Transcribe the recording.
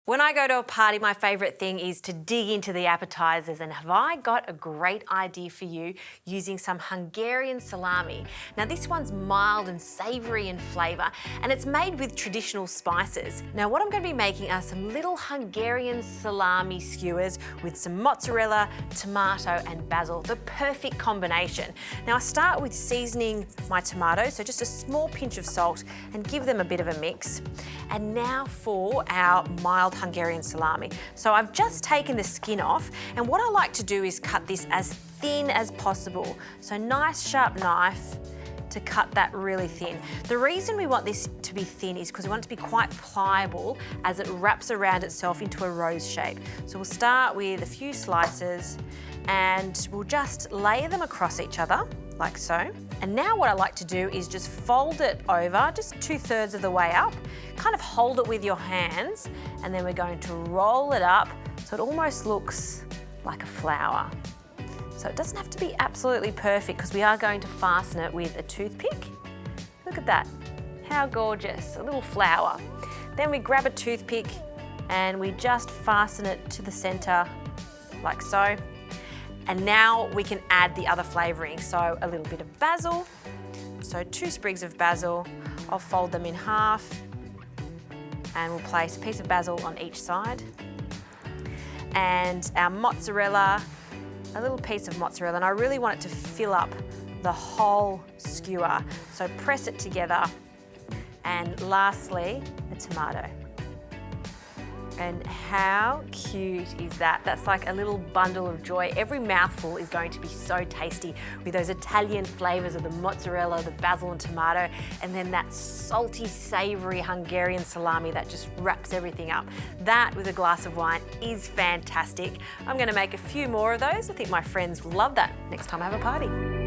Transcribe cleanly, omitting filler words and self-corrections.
When I go to a party, my favourite thing is to dig into the appetisers, and have I got a great idea for you using some Hungarian salami. Now this one's mild and savoury in flavour, and it's made with traditional spices. Now what I'm going to be making are some little Hungarian salami skewers with some mozzarella, tomato and basil, the perfect combination. Now I start with seasoning my tomatoes, so just a small pinch of salt, and give them a bit of a mix. And now for our mild Hungarian salami. So I've just taken the skin off, and what I like to do is cut this as thin as possible. So nice sharp knife to cut that really thin. The reason we want this to be thin is because we want it to be quite pliable as it wraps around itself into a rose shape. So we'll start with a few slices and we'll just layer them across each other like so. And now what I like to do is just fold it over, just 2/3 of the way up, kind of hold it with your hands, and then we're going to roll it up so it almost looks like a flower. So it doesn't have to be absolutely perfect because we are going to fasten it with a toothpick. Look at that, how gorgeous, a little flower. Then we grab a toothpick and we just fasten it to the center like so. And now we can add the other flavouring. So a little bit of basil, so 2 sprigs of basil. I'll fold them in half and we'll place a piece of basil on each side. And our mozzarella, a little piece of mozzarella, and I really want it to fill up the whole skewer. So press it together. And lastly, a tomato. And how cute is that? That's like a little bundle of joy. Every mouthful is going to be so tasty with those Italian flavours of the mozzarella, the basil and tomato, and then that salty, savoury Hungarian salami that just wraps everything up. That with a glass of wine is fantastic. I'm going to make a few more of those. I think my friends will love that next time I have a party.